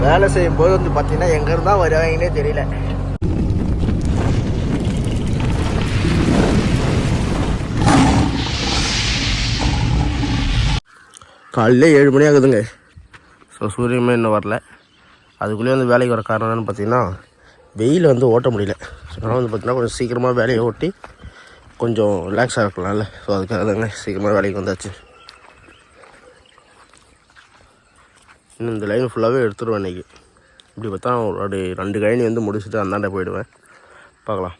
வேலை செய்யும்போது வந்து பார்த்தீங்கன்னா எங்கேருந்து தான் வருவாங்கன்னே தெரியல. காலையில் 7 மணி ஆகுதுங்க. ஸோ சூரியமே இன்னும் வரல. அதுக்குள்ளேயே வந்து வேலைக்கு வர காரணம் என்னென்னு பார்த்தீங்கன்னா வெயில் வந்து ஓட்ட முடியல. ஸோ அதனால் வந்து பார்த்திங்கன்னா கொஞ்சம் சீக்கிரமாக வேலையை ஓட்டி கொஞ்சம் ரிலாக்ஸாக இருக்கலாம்ல. ஸோ அதுக்காக தாங்க சீக்கிரமாக வேலைக்கு வந்தாச்சு. இன்னும் இந்த லைன் ஃபுல்லாகவே எடுத்துடுவேன் இன்றைக்கி. இப்படி பார்த்தா ஒரு 2 கழனி வந்து முடிச்சுட்டு அந்தாண்ட போயிடுவேன். பார்க்கலாம்.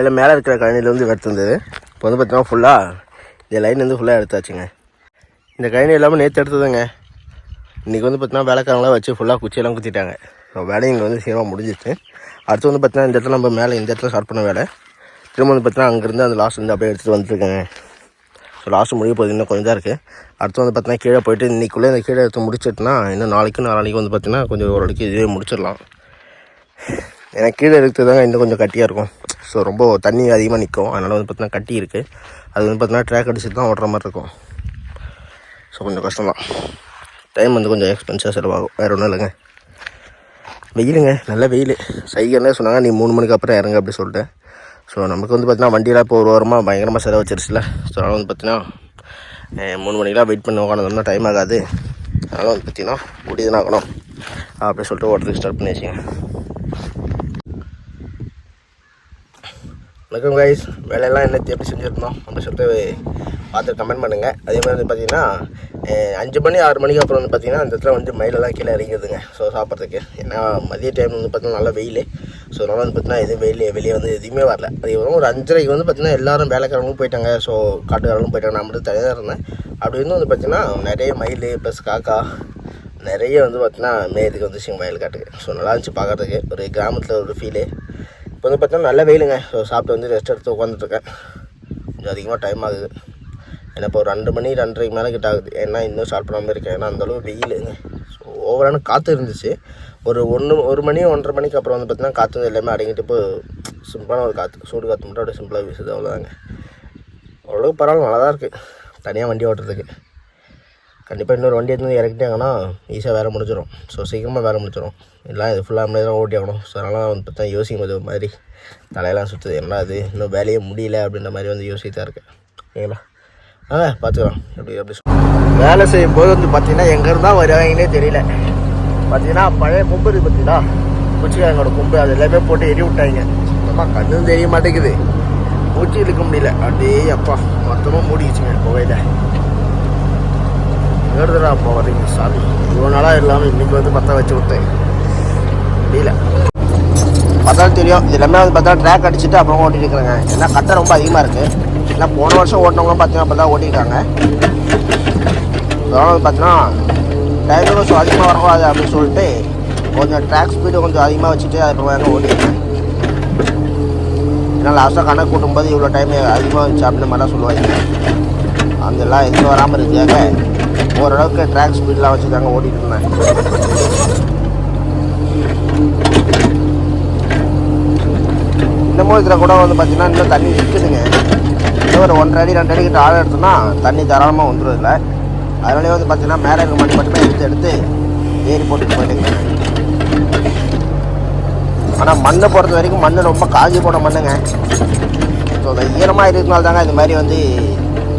அதில் மேலே இருக்கிற கழனியில் வந்து எடுத்துருந்தது. இப்போ வந்து பார்த்தீங்கன்னா ஃபுல்லாக இந்த லைன் வந்து ஃபுல்லாக எடுத்தாச்சுங்க. இந்த கழனி எல்லாமே நேற்று எடுத்ததுங்க. இன்றைக்கி வந்து பார்த்தீங்கன்னா வேலைக்காரங்களாம் வச்சு ஃபுல்லாக குச்சியெல்லாம் குத்திட்டாங்க. ஸோ வேலையும் இங்கே வந்து சீக்கிரமாக முடிஞ்சிச்சு. அடுத்து வந்து பார்த்தீங்கன்னா இந்த இடத்துல நம்ம மேலே இந்த இடத்துல ஸ்டார்ட் பண்ண வேலை திரும்ப வந்து பார்த்தீங்கன்னா அங்கேருந்து அந்த லாஸ்ட் வந்து அப்படியே எடுத்துகிட்டு வந்துருக்கேங்க. ஸோ லாஸ்ட்டு முடிய போகுது, இன்னும் கொஞ்சம் தான் இருக்குது. அடுத்து வந்து பார்த்தீங்கன்னா கீழே போய்ட்டு இன்றைக்குள்ளே இந்த கீழே எடுத்து முடிச்சிட்டுனா இன்னும் நாளைக்கு வந்து பார்த்தீங்கன்னா கொஞ்சம் ஓரளவுக்கு இதுவே முடிச்சிடலாம். ஏன்னா கீழே இருக்கிறது தாங்க இன்னும் கொஞ்சம் கட்டியாக இருக்கும். ஸோ ரொம்ப தண்ணி அதிகமாக நிற்கும். அதனால் வந்து பார்த்தீங்கன்னா கட்டி இருக்குது. அது வந்து பார்த்தீங்கன்னா ட்ராக் அடிச்சுட்டு தான் ஓட்டுற மாதிரி இருக்கும். ஸோ கொஞ்சம் கஷ்டம் தான். டைம் வந்து கொஞ்சம் எக்ஸ்பென்சிவாக செலவாகும், வேறு ஒன்றும் இல்லைங்க. வெயிலுங்க, நல்ல வெயில். சைக்கிள்னே சொன்னாங்க நீ 3 மணிக்கு அப்புறம் இறங்க அப்படி சொல்லிட்டு. ஸோ நமக்கு வந்து பார்த்தீங்கன்னா வண்டியெலாம் இப்போ ஒரு வாரமாக பயங்கரமாக செலவு வச்சிருச்சுல. ஸோ அதனால் வந்து பார்த்தீங்கன்னா 3 மணிக்கெலாம் வெயிட் பண்ணி உட்காந்தோம்னா டைம் ஆகாது. அதனால் வந்து பார்த்தீங்கன்னா முடிதுன்னு ஆகணும் அப்படின்னு சொல்லிட்டு ஓட்டுறதுக்கு ஸ்டார்ட் பண்ணி வச்சுங்க. வணக்கம் கைஸ், வேலையெல்லாம் என்ன எப்படி செஞ்சுருந்தோம் அப்படின்னு சொல்லிட்டு பார்த்து கமெண்ட் பண்ணுங்கள். அதே மாதிரி வந்து பார்த்திங்கன்னா 5 மணி 6 மணிக்கு அப்புறம் வந்து பார்த்திங்கன்னா அந்த இடத்துல வந்து மயிலெல்லாம் கீழே இறங்கிடுதுங்க. ஸோ சாப்பிட்றதுக்கு ஏன்னா மதிய டைம் வந்து பார்த்திங்கன்னா நல்லா வெயில். ஸோ அதனால் வந்து பார்த்திங்கன்னா எதுவும் வெளியே வந்து எதுவுமே வரல. அதுக்கப்புறம் ஒரு 5:30க்கு வந்து பார்த்திங்கன்னா எல்லோரும் வேலைக்காரங்களும் போயிட்டாங்க. ஸோ காட்டுக்காரங்களும் போயிட்டாங்க. நான் மட்டும் தனியாக இருந்தேன். அப்படி இருந்து வந்து பார்த்திங்கன்னா நிறைய மயில் ப்ளஸ் காக்கா நிறைய வந்து பார்த்திங்கன்னா மேயத்துக்கு வந்துச்சுங்க வயல் காட்டுக்கு. ஸோ நல்லா இருந்துச்சு பார்க்குறதுக்கு, ஒரு கிராமத்தில் ஒரு ஃபீலு. இப்போ வந்து பார்த்தீங்கன்னா நல்ல வெயிலுங்க. ஸோ சாப்பிட்டு வந்து ரெஸ்ட் எடுத்து உட்காந்துட்ருக்கேன். கொஞ்சம் அதிகமாக டைம் ஆகுது. ஏன்னா இப்போ ஒரு 2 மணி 2:30க்கு மேலே கிட்ட ஆகுது. ஏன்னா இன்னும் ஸ்டார்ட் பண்ணாமல் இருக்கேன். ஏன்னா அந்தளவு வெயிலுங்க. ஸோ ஓவரான காற்று இருந்துச்சு. ஒரு 1 மணி 1:30 மணிக்கு அப்புறம் வந்து பார்த்திங்கன்னா காற்று வந்து எல்லாமே அடங்கிட்டு இப்போ சிம்பிளான ஒரு காற்று, சூடு காற்று மட்டும் அப்படியே சிம்பிளாக வீசுது, அவ்வளோதாங்க. ஓரளவுக்கு பரவாயில்ல, நல்லா தான் இருக்குது தனியாக வண்டி ஓட்டுறதுக்கு. கண்டிப்பாக இன்னொரு வண்டி எடுத்து இறக்கிட்டாங்கன்னா ஈஸியாக வேலை முடிஞ்சிடும். ஸோ சீக்கிரமாக வேலை முடிஞ்சிடும். எல்லாம் இது ஃபுல்லாக நம்மளே தான் ஓட்டி ஆகணும். ஸோ அதனால் வந்து பார்த்தா யோசிக்கும் போது மாதிரி தலையெல்லாம் சுற்றுது. என்ன அது இன்னும் வேலையே முடியல அப்படின்ற மாதிரி வந்து யோசித்து தான் இருக்கேன். ஓகேங்களா, பார்த்துக்கலாம் எப்படி வேலை செய்யும் போது வந்து பார்த்திங்கன்னா எங்கேருந்து தான் வருவாங்கன்னே தெரியல. பார்த்திங்கன்னா பழைய கொம்பு இருக்குது பார்த்தீங்களா, குச்சிக்காரங்களோட கொம்பு, அது எல்லாமே போட்டு எரி விட்டாங்க. சுத்தமாக கண்ணும் தெரிய மாட்டேங்குது, மூச்சு இழுக்க முடியல. அப்படியே அப்பா மொத்தமாக மூடிக்கிச்சுங்க புகையில. எடுத்துடா அப்போ வரீங்க சாமி, இவ்வளோ நாளாக இல்லாமல் இன்றைக்கி வந்து பற்ற வச்சு விட்டேன் முடியல. பார்த்தாலும் தெரியும் இது எல்லாமே வந்து பார்த்தா ட்ராக் அடிச்சுட்டு அப்புறம் ஓட்டிட்டு இருக்கிறேங்க. ஏன்னா கட்டை ரொம்ப அதிகமாக இருக்குது. ஏன்னா போன வருஷம் ஓட்டினவங்களும் பார்த்தீங்கன்னா அப்போ தான் ஓட்டிட்டாங்க. அதனால் வந்து பார்த்தீங்கன்னா டைமும் கொஞ்சம் அதிகமாக வரக்கூடாது அப்படின்னு சொல்லிட்டு கொஞ்சம் ட்ராக் ஸ்பீடு கொஞ்சம் அதிகமாக வச்சுட்டு அதுக்கப்புறம் தாங்க ஓட்டிருக்கேன். ஏன்னா லாஸ்ட்டாக கணக்கு கூட்டும்போது இவ்வளோ டைம் அதிகமாக வந்துச்சு அப்படின்னு மாதிரி தான் சொல்லுவாங்க. அதெல்லாம் எதுவும் வராமல் இருக்காங்க. ஓரளவுக்கு ட்ராக் ஸ்பீட்லாம் வச்சு தாங்க ஓட்டிகிட்டு இருந்தேன். இன்னமும் இதில் கூட வந்து பார்த்திங்கன்னா இன்னும் தண்ணி நிற்குதுங்க. இன்னும் ஒரு 1.5 அடி 2 அடிக்கிட்ட ஆழம் எடுத்தோம்னா தண்ணி தாராளமாக வந்துடும். இல்லை அதனாலே வந்து பார்த்திங்கன்னா மேலே இருக்க மண் மட்டுமே எடுத்து ஏறி போட்டுட்டு போயிட்டுங்க. ஆனால் மண்ணை பொறுத்த வரைக்கும் மண் ரொம்ப காஞ்சி போன மண்ணுங்க. ஸோ அந்த ஈரமாக இருக்கிறதுனால தாங்க இந்த மாதிரி வந்து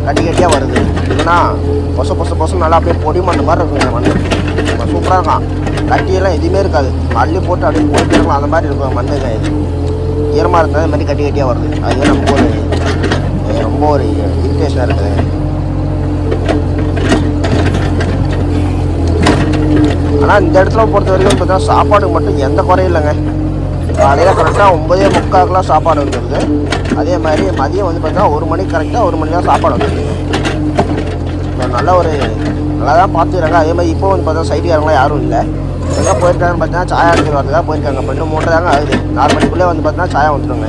கட்டியாக வருது. இல்லைன்னா பொசம் நல்லா அப்படியே பொடி மண் மாதிரி இருக்குங்க. மண் சூப்பராக இருக்கும். கட்டியெல்லாம் எதுவுமே இருக்காது, அள்ளி போட்டு அப்படியே போயிட்டு இருக்கலாம். அந்த மாதிரி இருக்கும் மண்ணுங்க. இது ஈரமாக இருந்தால் இந்த மாதிரி கட்டியாக வருது. அதுவே நமக்கு ரொம்ப ஒரு இரிட்டேஷனாக இருக்குது. ஆனால் இந்த இடத்துல பொறுத்த வரைக்கும் பார்த்தீங்கன்னா சாப்பாடுக்கு மட்டும் எந்த குறையும் இல்லைங்க. காலையில் கரெக்டாக 9:45 சாப்பாடு வந்துடுது. அதே மாதிரி மதியம் வந்து பார்த்தீங்கன்னா 1 மணிக்கு கரெக்டாக 1 மணி தான் சாப்பாடு வந்துடுதுங்க. நல்லா தான் பார்த்துக்கிறாங்க. அதே மாதிரி இப்போ வந்து பார்த்தா சைடுக்காரங்களாம் யாரும் இல்லை. எங்கே போயிருக்காங்கன்னு பார்த்தீங்கன்னா சாயா எடுத்துகிட்டு வரதுக்காக போயிருக்காங்க. 2-3 தாங்க ஆகுது. 4 மணிக்குள்ளே வந்து பார்த்தீங்கன்னா சாயா வந்துடுங்க.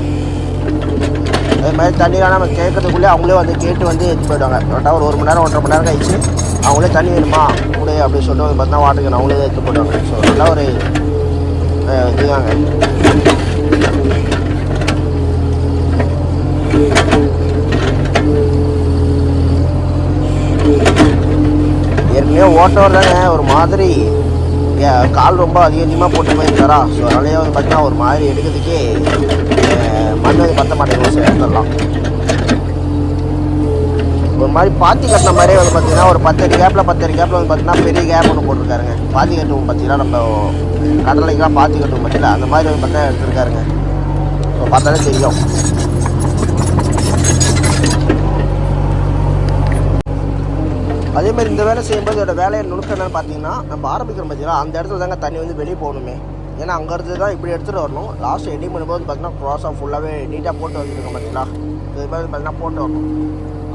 அதே மாதிரி தண்ணியெலாம் நம்ம கேட்கறதுக்குள்ளே அவங்களே வந்து கேட்டு வந்து எடுத்து போயிடுவாங்க. கரெக்டாக ஒரு 1 மணி நேரம் 1.5 மணி நேரம் கழிச்சு அவங்களே தண்ணி வேணுமா கூட அப்படின்னு சொல்லிட்டு வந்து பார்த்தீங்கன்னா வாட்டருக்கு அவங்களே எடுத்து போயிடுவாங்க. ஸோ நல்லா ஒரு இதுதாங்க. ஏற்கனவே ஓட்டவர் தாங்க ஒரு மாதிரி கால் ரொம்ப அதிகமாக போட்டு போயிருக்காரா. ஸோ அதனாலேயே வந்து பார்த்தீங்கன்னா ஒரு மாதிரி எடுக்கிறதுக்கே மண் வந்து பற்ற மாட்டேங்குது. எடுத்துடலாம் ஒரு மாதிரி பாத்தி கட்டின மாதிரியே வந்து பார்த்தீங்கன்னா ஒரு 10 அடி கேப்பில் வந்து பார்த்தீங்கன்னா பெரிய கேப் ஒன்று போட்டிருக்காருங்க. பாத்தி கட்டுவோம் பார்த்தீங்கன்னா நம்ம கடலைக்கெலாம் பாத்தி கட்டுவோம் பார்த்தீங்களா, அந்த மாதிரி வந்து பார்த்தீங்கன்னா எடுத்துருக்காருங்க. ஸோ பார்த்தாலே தெரியும். அதே மாதிரி இந்த வேலை செய்யும்போது இதோட வேலையை நுணுக்கம் என்னன்னு பார்த்தீங்கன்னா நம்ம ஆரம்பிக்கிறோம் பார்த்தீங்கன்னா அந்த இடத்துல தாங்க தண்ணி வந்து வெளியே போகணுமே. ஏன்னா அங்கேருந்து தான் இப்படி எடுத்துகிட்டு வரணும். லாஸ்ட் எடிங் பண்ணும்போது பார்த்தீங்கன்னா க்ராஸாக ஃபுல்லாகவே நீட்டாக போட்டு வந்துருக்கோம் பார்த்தீங்களா. இது மாதிரி பார்த்தீங்கன்னா போட்டு வரணும்.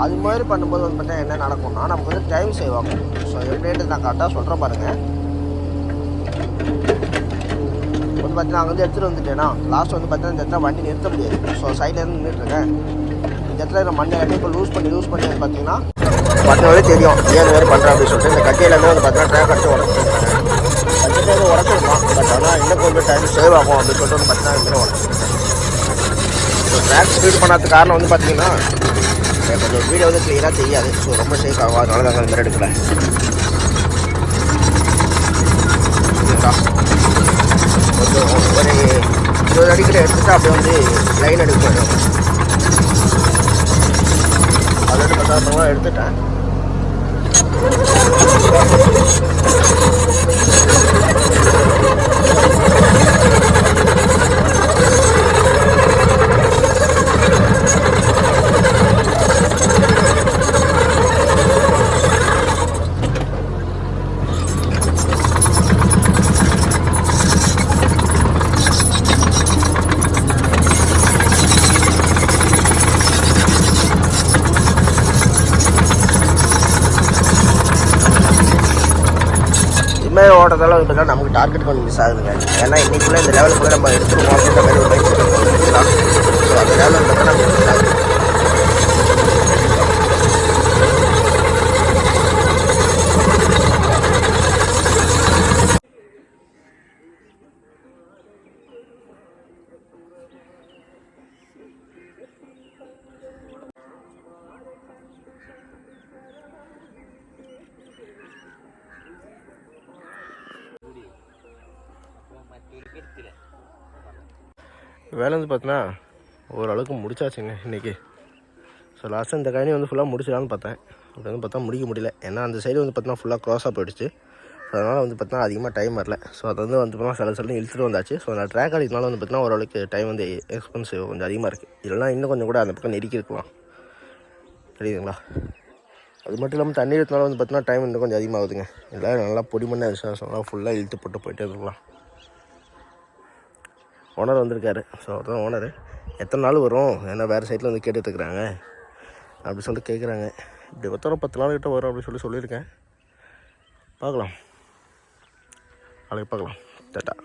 அது மாதிரி பண்ணும்போது வந்து பார்த்தீங்கன்னா என்ன நடக்கும்னா நமக்கு வந்து டைம் சேவ் ஆகும். ஸோ எப்படின்ட்டு நான் கரெக்டாக சொல்கிறேன் பாருங்கள். வந்து பார்த்தீங்கன்னா அங்கேருந்து எடுத்துகிட்டு வந்துட்டேன்னா லாஸ்ட் வந்து பார்த்தீங்கன்னா இந்த இடத்துல வண்டி நிறுத்த முடியாது. ஸோ சைட்லேருந்து நின்றுட்டுருக்கேன். இந்த இடத்துல நான் மண்ணை இப்போ லூஸ் பண்ணி வந்து பார்த்தீங்கன்னா பண்ணவே தெரியும் ஏன் இந்த மாதிரி பண்ணுறேன் அப்படின்னு சொல்லிட்டு இந்த கட்டையிலேருந்து வந்து பார்த்தீங்கன்னா ட்ராக் அடிச்சு உடச்சிருக்கேன். கட்டையிலேருந்து உடச்சிருக்கலாம். பட் ஆனால் இன்னும் கொஞ்சம் டைம் சேவ் ஆகும் அப்படின்னு சொல்லிட்டு வந்து பார்த்தீங்கன்னா இந்த மாதிரி உடச்சிருக்கேன். ஸோ ட்ராக் ஸ்பீட் பண்ணாததுக்கு காரணம் வந்து பார்த்தீங்கன்னா கொஞ்சம் வீடியோ வந்து கிளியராக தெரியாது. ஸோ ரொம்ப ஷேக் ஆகும். அதனால நாங்கள் இந்த மாதிரி எடுக்கல. கொஞ்சம் ஒரு 20 அடிக்கிட்ட எடுத்துகிட்டு அப்படியே வந்து லைன் எடுக்க போயிடும். ஆல்ரெடி 10,000 எடுத்துட்டேன். இதுமாதிரி ஓட்டத்தால் வந்து பார்த்தீங்கன்னா நமக்கு டார்கெட் கொஞ்சம் மிஸ் ஆகுதுங்க. ஏன்னா இன்றைக்குள்ளே இந்த லெவலுக்குள்ளே நம்ம எடுத்துருவோம் அப்படின்ற மாதிரி ஒரு மைண்ட் செட் பண்ணிக்கலாம். ஸோ அந்த லெவலில் வந்து பார்த்தீங்கன்னா நமக்கு மிஸ் ஆகுது. வேலை வந்து பார்த்தீங்கன்னா ஓரளவுக்கு முடிச்சாச்சுங்க இன்றைக்கி. ஸோ லாஸ்ட்டாக இந்த காயினி வந்து ஃபுல்லாக முடிச்சிடலான்னு பார்த்தேன். அப்படி வந்து பார்த்தா முடிக்க முடியல. ஏன்னா அந்த சைடு வந்து பார்த்தீங்கன்னா ஃபுல்லாக க்ராஸாக போயிடுச்சு. ஸோ அதனால் வந்து பார்த்தீங்கன்னா அதிகமாக டைம் வரல. ஸோ அது வந்து பார்த்தீங்கன்னா சில இழுத்துட்டு வந்தாச்சு. ஸோ அந்த ட்ராக் அடிக்கிறதுனால வந்து பார்த்தீங்கன்னா ஓரளவுக்கு டைம் வந்து எக்ஸ்பென்சிவ் கொஞ்சம் அதிகமாக இருக்குது. இல்லைனா இன்னும் கொஞ்சம் கூட அந்த பக்கம் நெருக்கி இருக்கலாம். தெரியுதுங்களா? அது மட்டும் இல்லாமல் தண்ணி எடுத்தனால வந்து பார்த்தீங்கன்னா டைம் இன்னும் கொஞ்சம் அதிகமாகுதுங்க. இல்லை நல்லா பொடி பண்ண விஷயம் ஃபுல்லாக இழுத்து போயிட்டே இருக்கலாம். ஓனர் வந்திருக்காரு. ஸோ அதுதான் ஓனரு. எத்தனை நாள் வரும், ஏன்னா வேறு சைட்டில் வந்து கேட்டுட்ருக்குறாங்க அப்படி சொல்லிட்டு கேட்குறாங்க. இப்படி ஒருத்தரம் 10 நாள் கிட்ட வரும் அப்படின்னு சொல்லியிருக்கேன். பார்க்கலாம், நாளைக்கு பார்க்கலாம். டாட்டா.